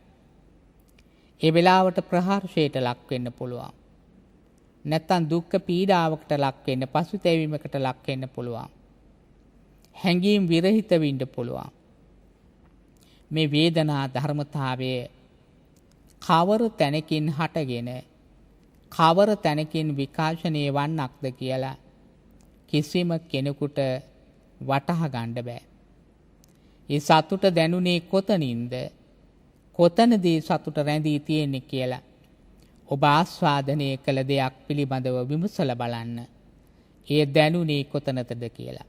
ඒ වෙලාවට ප්‍රහර්ෂයට ලක් වෙන්න පුළුවන්. නැත්තම් දුක්ඛ පීඩාවකට ලක් වෙන්න පසුතැවීමකට ලක් වෙන්න පුළුවන්. හැඟීම් විරහිත වෙන්න පුළුවන්. මේ වේදනා ධර්මතාවයේ කවර තැනකින් හටගෙන කවර තැනකින් විකාශනය වන්නක්ද කියලා කිසිම කෙනෙකුට වටහා ගන්න බෑ. ඒ සතුට දැනුනේ කොතනින්ද? කොතනදී සතුට රැඳී තියෙන්නේ කියලා ඔබ ආස්වාදනය කළ දෙයක් පිළිබඳව විමසලා බලන්න. ඒ දැනුනේ කොතනද කියලා.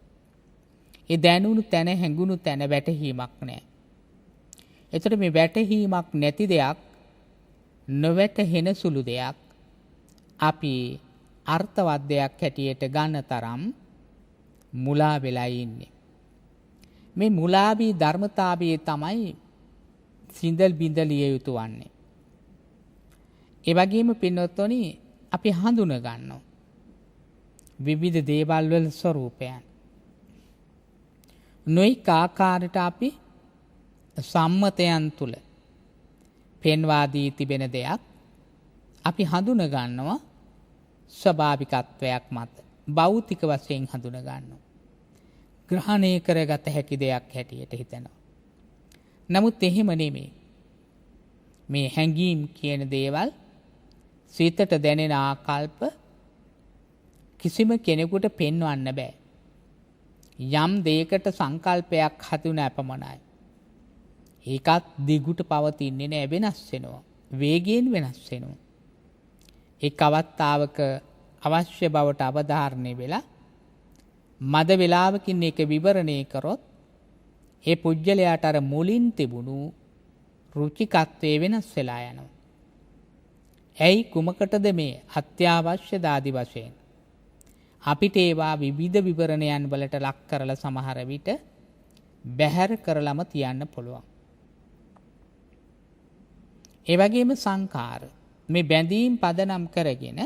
ඒ දැනුණු තැන හැඟුණු තැන වැටහීමක් නැහැ. එතකොට මේ වැටහීමක් නැති දෙයක් නොවැටහෙන සුළු දෙයක් අපි අර්ථවත් දෙයක් හැටියට ගන්න තරම් මුලා වෙලා ඉන්නේ. මේ මුලාවී ධර්මතාවයේ තමයි සිඳල් බිඳලිය යුතු වන්නේ. ඒ වගේම පින්වත්නි අපි හඳුන ගන්නවා විවිධ දේවල් වල ස්වરૂපයන්. නොඑක ආකාරයට අපි සම්මතයන් තුල පෙන්වා දී තිබෙන දෙයක් අපි හඳුන ගන්නවා ස්වභාවිකත්වයක් මත භෞතික වශයෙන් හඳුන ගන්නවා. ග්‍රහණය කරගත හැකි දෙයක් හැටියට හිතනවා. නමුත් එහෙම නෙමෙයි. මේ හැඟීම් කියන දේවල් සිතට දැනෙන ආකල්ප කිසිම කෙනෙකුට පෙන්වන්න බෑ. යම් දෙයකට සංකල්පයක් හතුන අපමණයි. ඒකත් දිගුට පවතින්නේ නෑ, වෙනස් වෙනවා. වේගයෙන් වෙනස් වෙනවා. එක් අවස්ථාවක අවශ්‍ය බවට අවධාරණය වෙලා මද වේලාවකින් ඒක විවරණය කරොත් ඒ පුජ්‍යලයාට අර මුලින් තිබුණු රුචිකත්වයේ වෙනස් වෙලා යනවා. ඇයි කුමකටද මේ අත්‍යවශ්‍ය දාදි වශයෙන් අපිට ඒවා විවිධ විවරණයන් වලට ලක් කරලා සමහර විට බැහැර කරලම තියන්න පුළුවන්. ඒ වගේම සංකාර මේ බැඳීම් පදනම් කරගෙන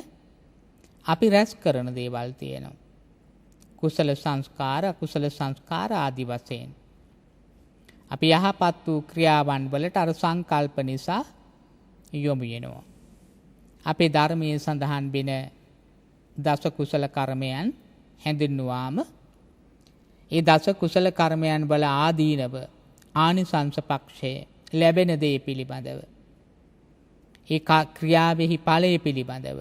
අපි රැස් කරන දේවල් තියෙනවා. කුසල සංස්කාර අකුසල සංස්කාර ආදි වශයෙන් අපි යහපත් වූ ක්‍රියාවන් වලට අර සංකල්ප නිසා යොමු වෙනවා. අපේ ධර්මයේ සඳහන් වෙන දස කුසල කර්මයන් හැඳින්වුවාම ඒ දස කුසල කර්මයන් වල ආදීනව ආනිසංස පක්ෂය ලැබෙන දේ පිළිබඳව ඒ ක්‍රියාවෙහි ඵලය පිළිබඳව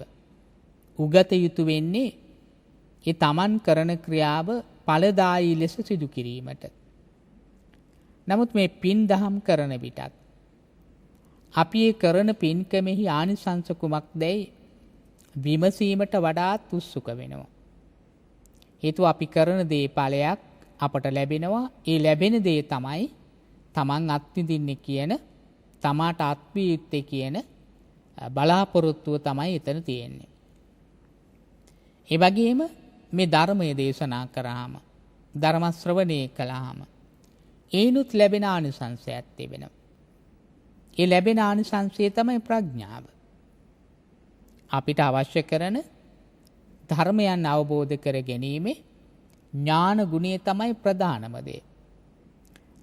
උගත යුතු වෙන්නේ ඒ තමන් කරන ක්‍රියාව ඵලදායී ලෙස සිදු කිරීමට. නමුත් මේ පින් දහම් කරන විටත් අපි ඒ කරන පින්කමෙහි ආනිසංස කුමක්දැයි විමසීමට වඩාත් උත්සුක වෙනවා. හේතුව අපි කරන දේ ඵලයක් අපට ලැබෙනවා. ඒ ලැබෙන දේ තමයි තමන් අත්විඳින්නේ කියන තමාට අත්විය යුත්තේ කියන බලාපොරොත්තුව තමයි එතන තියෙන්නේ. ඒ වගේම මේ ධර්මයේ දේශනා කරාම ධර්ම ශ්‍රවණය කළාම ඒනුත් ලැබෙන ආනිසංසයක් තිබෙනවා. ඒ ලැබෙන ආනිසංසය තමයි ප්‍රඥාව. අපිට අවශ්‍ය කරන ධර්මයන් අවබෝධ කර ගැනීමේ ඥාන ගුණය තමයි ප්‍රධානම දේ.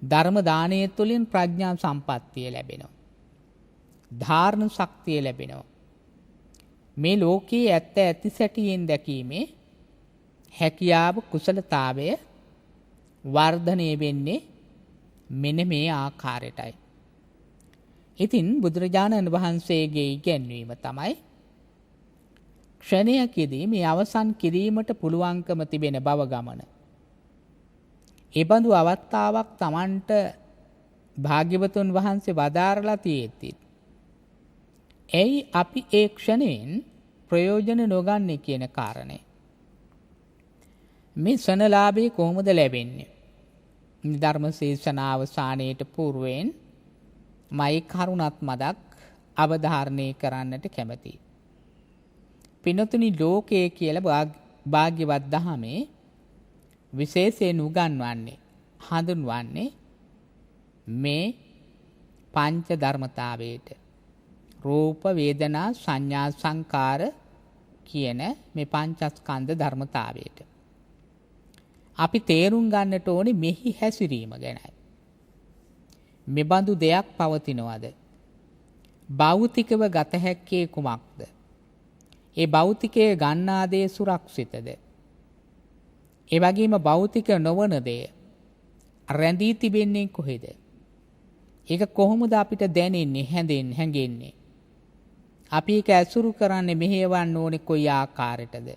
ධර්ම දානය තුළින් ප්‍රඥා සම්පත්තිය ලැබෙනවා. ධාරණ ශක්තිය ලැබෙනවා. මේ ලෝකයේ ඇත්ත ඇති සැටියෙන් දැකීමේ හැකියාව කුසලතාවය වර්ධනය වෙන්නේ මෙන්න මේ ආකාරයටයි. ඉතින් බුදුරජාණන් වහන්සේගේ ඉගැන්වීම තමයි ක්ෂණයකදී මේ අවසන් කිරීමට පුළුවන්කම තිබෙන බව ගමන. එබඳු අවස්ථාවක් Tamanට භාග්‍යවතුන් වහන්සේ වදාරලා තියෙද්දි ඇයි අපි ඒ ක්ෂණයෙන් ප්‍රයෝජන නොගන්නේ කියන කාරණය. මේ සනලාභය කොහොමද ලැබෙන්නේ? ධර්ම ශේෂනාවසානයේට పూర్වයෙන් මයි කරුණත් මදක් අවධාරණය කරන්නට කැමැතියි. පිනතුනි ලෝකයේ කියලා භාග්‍යවත් දහමේ විශේෂයෙන් උගන්වන්නේ හඳුන්වන්නේ මේ පංච ධර්මතාවයට රූප වේදනා සංඥා සංකාර කියන මේ පංචස්කන්ධ ධර්මතාවයට අපි තේරුම් ගන්නට ඕනේ මෙහි හැසිරීම ගැනයි. මෙබඳු දෙයක් පවතිනවද? භෞතිකව ගත හැක්කේ කුමක්ද? ඒ භෞතිකයේ ගන්නා දේ සුරක්ෂිතද? ඒ වගේම භෞතික නොවන දේ රැඳී තිබෙන්නේ කොහෙද? ඒක කොහොමද අපිට දැනෙන්නේ, හැඟෙන්නේ? අපි ඒක ඇසුරු කරන්නේ මෙහෙවන්න ඕනේ කොයි ආකාරයටද?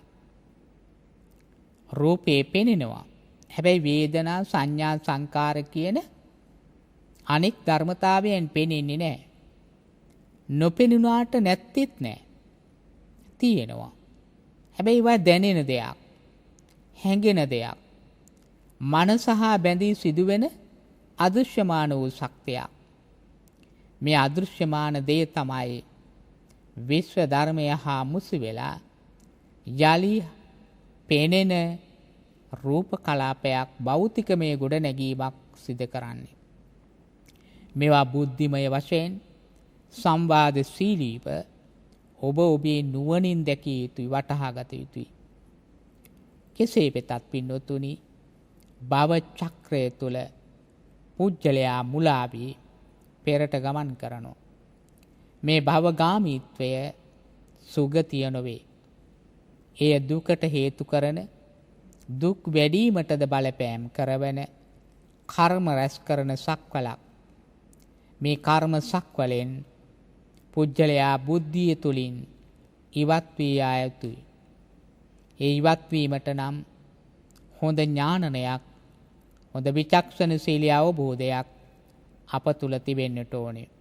රූපේ පෙනෙනවා. හැබැයි වේදනා සංඥා සංකාර කියන අනෙක් ධර්මතාවයන් පෙනෙන්නේ නැහැ. නොපෙනුනාට නැත්තේත් නැහැ. තියෙනවා. හැබැයි ඒවා දැනෙන දෙයක්. හැඟෙන දෙයක්. මනස හා බැඳී සිදුවෙන අදෘශ්‍යමාන වූ ශක්තියක්. මේ අදෘශ්‍යමාන දේ තමයි විශ්ව ධර්මය හා මුසු වෙලා යලි පෙනෙන රූප කලාපයක් භෞතිකමය ගොඩ නැගීමක් සිදු කරන්නේ. මේවා බුද්ධිමය වශයෙන් සංවාදශීලීව ඔබ ඔබේ නුවණින් දැකිය යුතුයි, වටහා ගත යුතුයි. කෙසේ වෙතත් පින්නතුනි, භව චක්‍රය තුළ පුජ්‍යලයා මුලා වී පෙරට ගමන් කරනවා. මේ භවගාමීත්වය සුගතිය නොවේ. එය දුකට හේතු කරන, දුක් වැඩිවීමටද බලපෑම් කරවන කර්ම රැස් කරන සක්වලක්. මේ කර්ම සක්වලෙන් පුජ්‍යලයා බුද්ධිය තුළින් ඉවත් වී යා යුතුයි. ඒ ඉවත් වීමට නම් හොඳ ඥානනයක්, හොඳ විචක්ෂණශීලී අවබෝධයක් අප තුළ තිබෙන්නට ඕනේ.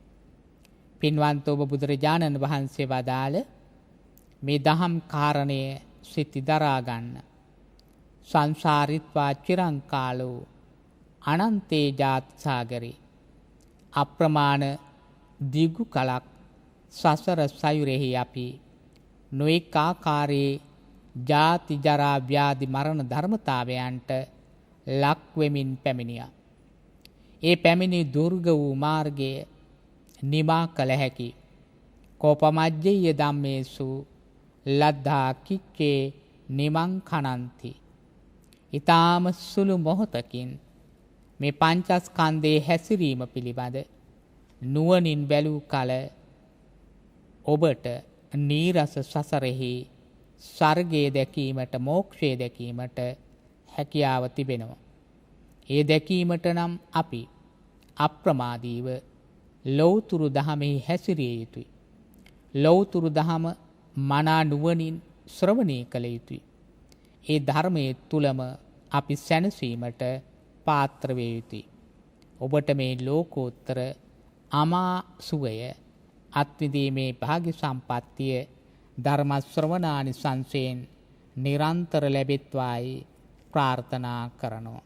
පින්වන්ත ඔබ බුදුරජාණන් වහන්සේ වදාළ මේ දහම් කාරණය සිත දරා ගන්න. සංසාරිත්වා චිරං කාලෝ අනන්තේ ජාති සාගරේ. අප්‍රමාණ දිගු කලක් සසර සයුරෙහි අපි නොඑක ආකාරයේ ජාති ජරා ව්‍යාධි මරණ ධර්මතාවයන්ට ලක්වෙමින් පැමිණියා. ඒ පැමිණි දුර්ග වූ මාර්ගය නිමා කළ හැකි. කෝපමජ්ජය ධම්මේසු ලද්ධා කික්කේ නිමං කනන්ති. ඊ타ම සුළු මොහොතකින් මේ පංචස්කන්ධයේ හැසිරීම පිළිබඳ නුවණින් බැලූ කල ඔබට නීරස සසරෙහි ස්වර්ගය දැකීමට මෝක්ෂය දැකීමට හැකියාව තිබෙනවා. ඒ දැකීමට නම් අපි අප්‍රමාදීව ලෞතුරු දහමෙහි හැසිරිය යුතුයි. ලෞතුරු දහම මනා නුවණින් ශ්‍රවණය කළ යුතුයි. ඒ ධර්මයේ තුලම අපි සැනසීමට පාත්‍ර වේ යුතුයි. ඔබට මේ ලෝකෝත්තර අමා සුවය අත්විඳීමේ භාග්‍ය සම්පත්තිය ධර්ම ශ්‍රවණානිසංසයෙන් නිරන්තර ලැබෙත්වායි ප්‍රාර්ථනා කරනවා.